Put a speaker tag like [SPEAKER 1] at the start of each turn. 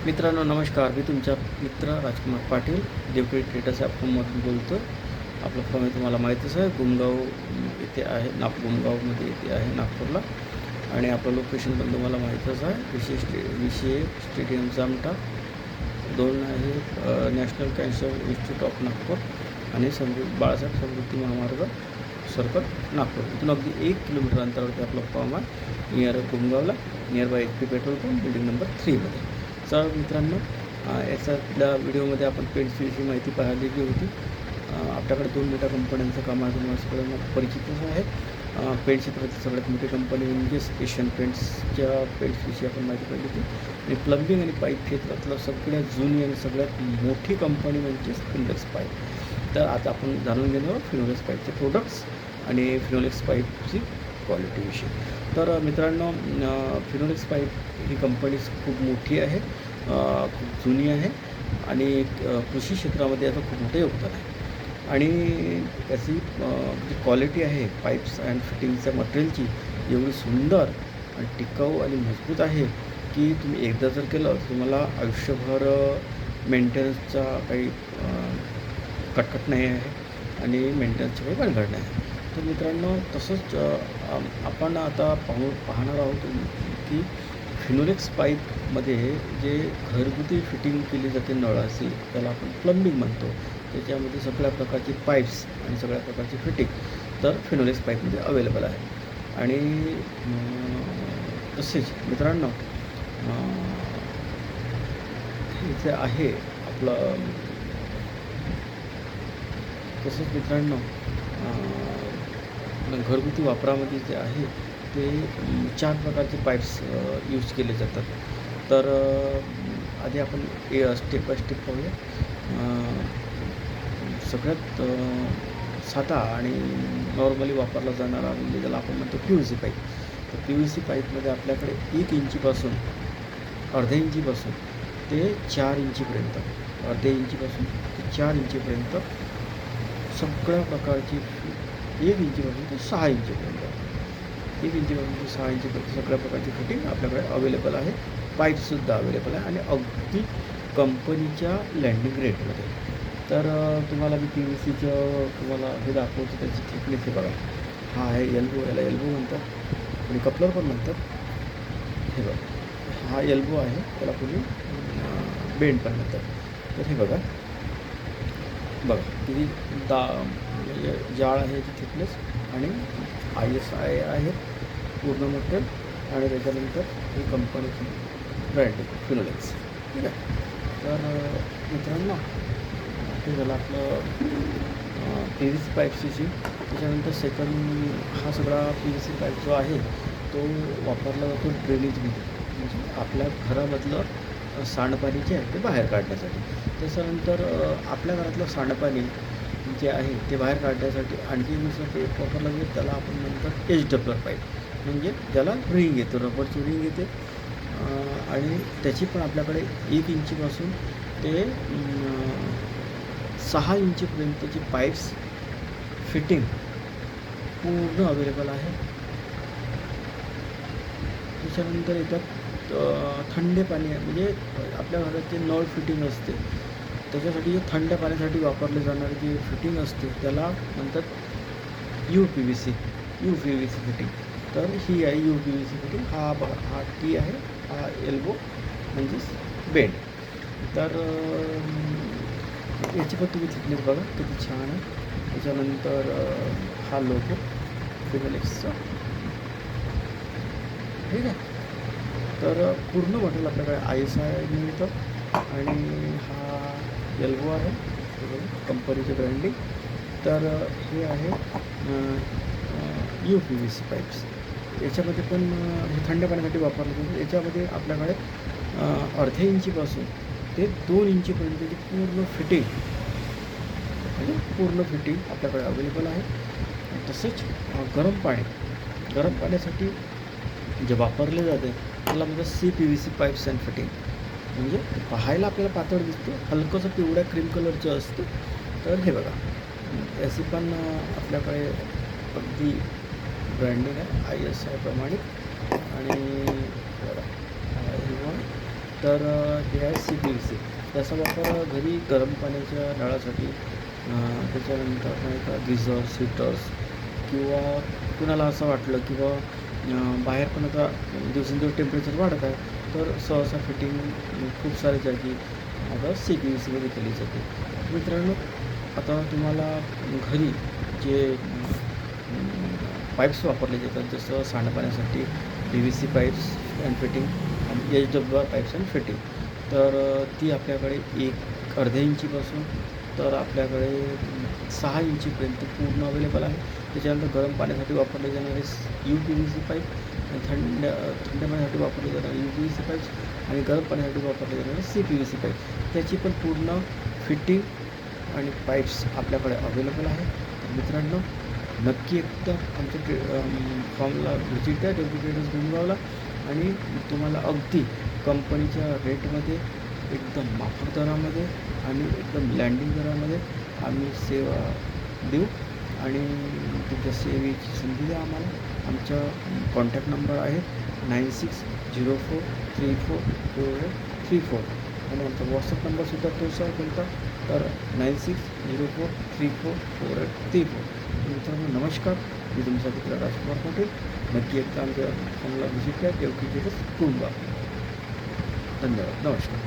[SPEAKER 1] मित्रांनो नमस्कार. मी तुमचा मित्र राजकुमार पाटील देवखेड ट्रेडर्स या फॉर्ममधून बोलतो. आपलं फॉर्म हे तुम्हाला माहीतच आहे. गुमगाव येथे आहे. गुमगावमध्ये येथे आहे नागपूरला. आणि आपलं लोकेशन पण तुम्हाला माहीतच आहे. विशे स्टेडियम जामठा 2 आहे. National cancer institute of Nagpur आणि बाळासाहेब समृद्धी महामार्ग सर्कल नागपूर. इथून अगदी 1 किलोमीटर अंतरावरती आपलं फॉर्म आहे. नियर गुमगावला, near by HP petrol pump, building number 3मध्ये. तर मित्रांनो, याच्यातल्या व्हिडिओमध्ये आपण पेंट्सविषयी माहिती पाहिलेली होती. आपल्याकडे 2 मोठ्या कंपन्यांचं काम आहे, तुम्हाला सगळ्यांना परिचितच आहे. पेंट क्षेत्रातील सगळ्यात मोठी कंपनी म्हणजेच एशियन पेंट्सच्या पेंट्सविषयी आपण माहिती पाहिली होती. आणि प्लंबिंग आणि पाईप क्षेत्रातलं सगळ्यात जुनी आणि सगळ्यात मोठी कंपनी म्हणजेच फिनोलेक्स पाईप. तर आता आपण जाणून घेणार आहोत फिनोलेक्स पाईपचे प्रोडक्ट्स आणि फिनोलेक्स पाईपची क्वालिटीविषयी. तर मित्रांनो, फिनोलेक्स पाईप ही कंपनी खूप मोठी आहे, खूप जुनी आहे आणि कृषी क्षेत्रामध्ये याचं खूप मोठं योगदान आहे. आणि त्याची जी क्वालिटी आहे पाईप्स अँड फिटिंगच्या मटेरियलची एवढी सुंदर आणि टिकाऊ आणि मजबूत आहे की तुम्ही एकदा जर केलं तर तुम्हाला आयुष्यभर मेंटेनन्सचा काही कटकट नाही आहे आणि मेंटेनन्सची काही भानगड नाही आहे. तर मित्रांनो, तसंच आपण आता पाहणार आहोत की फिनोलेक्स पाईपमध्ये जे घरगुती फिटिंग केली जाते नळाची, त्याला आपण प्लंबिंग म्हणतो. त्याच्यामध्ये सगळ्या प्रकारची पाईप्स आणि सगळ्या प्रकारची फिटिंग तर फिनोलेक्स पाईपमध्ये अवेलेबल आहे. आणि तसेच मित्रांनो, इथे आहे आपलं. तसंच मित्रांनो, घरगुती वापरामध्ये जे आहे ते 4 प्रकारचे पाईप्स यूज केले जातात. तर आधी आपण स्टेप बाय स्टेप पाहूया. सगळ्यात साधा आणि नॉर्मली वापरला जाणारा म्हणजे ज्याला आपण म्हणतो PVC पाईप. तर PVC पाईपमध्ये आपल्याकडे 1 इंचीपासून, अर्ध्या इंचीपासून ते 4 इंचीपर्यंत, अर्ध्या इंचीपासून ते 4 इंचीपर्यंत सगळ्या प्रकारची 1 इंचीपासून ते 6 इंचीपर्यंत, 1 इंचीपासून ते 6 इंचीपर्यंत सगळ्या प्रकारची फिटिंग आपल्याकडे अवेलेबल आहे. पाईपसुद्धा अवेलेबल आहे आणि अगदी कंपनीच्या लँडिंग रेटमध्ये. तर तुम्हाला मी PVCचं तुम्हाला हे दाखवतो. त्याची थिकनेस हे बघा. हा आहे एल्बो, याला एल्बो म्हणतात आणि कपलर पण म्हणतात. हे बघा, हा एल्बो आहे, त्याला कोणी बेंड पण म्हणतात. तर हे बघा किती म्हणजे जाळ आहे याची थिकनेस. आणि ISI आहे पूर्ण मटेरियल. आणि त्याच्यानंतर ही कंपनीची ब्रँडिंग फिनोलेक्स. ठीक आहे. तर मित्रांनो, हे झालं आपलं PVC पाईप्सची. त्याच्यानंतर सेकंड, हा सगळा PVC पाईप जो आहे तो वापरला जातो ड्रेनेजमध्ये, म्हणजे आपल्या घरामधलं सांडपाणी जे आहे ते बाहेर काढण्यासाठी. त्याच्यानंतर आपल्या घरातलं सांडपाणी जे आहे ते बाहेर काढण्यासाठी आणखी दुसरं एक वापरला जातो, त्याला आपण म्हणतात HWR पाईप. म्हणजे त्याला रिंग येते, रबरची रिंग येते. आणि त्याची पण आपल्याकडे 1 इंचीपासून ते 6 इंचीपर्यंतची पाईप्स फिटिंग पूर्ण अवेलेबल आहे. त्याच्यानंतर येतात थंड पाणी, म्हणजे आपल्या घरात जे नळ फिटिंग असते त्याच्यासाठी जे थंड पाण्यासाठी वापरले जाणारी जी फिटिंग असते त्याला म्हणतात UPVC फिटिंग. तर ही आहे UPVC फिटिंग. हा बघा, हा T आहे, हा एल्बो म्हणजेच बेंड. तर याची पण तुम्ही थिकनेस बघा किती छान आहे. त्याच्यानंतर हा लोगो फिनोलेक्सचा. ठीक आहे. तर पूर्ण मटेरियल आपल्याकडे ISI मिळतं. आणि हा एल्बो आहे, कंपनीची ब्रँडिंग. तर हे आहे UPVC पाईप्स. याच्यामध्ये पण हे थंड पाण्यासाठी वापरलं जातं. याच्यामध्ये आपल्याकडे अर्ध्या इंचीपासून ते 2 इंचीपर्यंतची पूर्ण फिटिंग, म्हणजे पूर्ण फिटिंग आपल्याकडे अवेलेबल आहे. तसेच गरम पाण्यासाठी जे वापरले जाते त्याला म्हणजे CPVC पाईप्स अँड फिटिंग. म्हणजे पाहायला आपल्याला पातळ दिसते, हलकंसं पिवळ्या क्रीम कलरचं असतं. तर हे बघा, याची पण आपल्याकडे अगदी ब्रँडिंग आहे ISI प्रमाणे. आणि तर हे आहे CPVC. त्याचा वापर घरी गरम पाण्याच्या नळासाठी, त्याच्यानंतर नाही का गिझर्स, हीटर्स किंवा कुणाला असं वाटलं किंवा बाहेर पण आता दिवसेंदिवस टेम्परेचर वाढत आहे, तर सहसा फिटिंग खूप साऱ्या जागी आता CPVCमध्ये केली जाते. मित्रांनो, आता तुम्हाला घरी जे पाईप्स वापरले जातात, जसं सांडपाण्यासाठी PVC पाईप्स अँड फिटिंग आणि HWR पाईप्स अँड फिटिंग, तर ती आपल्याकडे एक अर्ध्या इंचीपासून तर आपल्याकडे 6 इंचीपर्यंत पूर्ण अवेलेबल आहे. त्याच्यानंतर गरम पाण्यासाठी वापरले जाणारे UPVC पाईप, थंड पाण्यासाठी वापरले जाणारे UPVC पाईप्स आणि गरम पाण्यासाठी वापरले जाणारे CPVC पाईप, त्याची पण पूर्ण फिटिंग आणि पाईप्स आपल्याकडे अवेलेबल आहे. तर मित्रांनो, नक्की एकदा आमच्या फॉर्मला व्हिजिट द्या, डेव्हिड ट्रेडर्स गुमगावला, आणि तुम्हाला अगदी कंपनीच्या रेटमध्ये, एकदम माफक दरामध्ये आणि एकदम लँडिंग दरामध्ये आम्ही सेवा देऊ. आणि तुमच्या सेवेची संधी द्या आम्हाला. आमचा कॉन्टॅक्ट नंबर आहे 9604344834 आणि आमचा व्हॉट्सअप नंबरसुद्धा तोच आहे. कोणता? तर 9604344834. मित्रांनो नमस्कार, मी तुमचा मित्र राजकुमार पाटील. नक्की एकदा आमच्या फॉर्मला व्हिजिट द्या, डेव्हिड ट्रेडर्स गुमगाव. धन्यवाद, नमस्कार.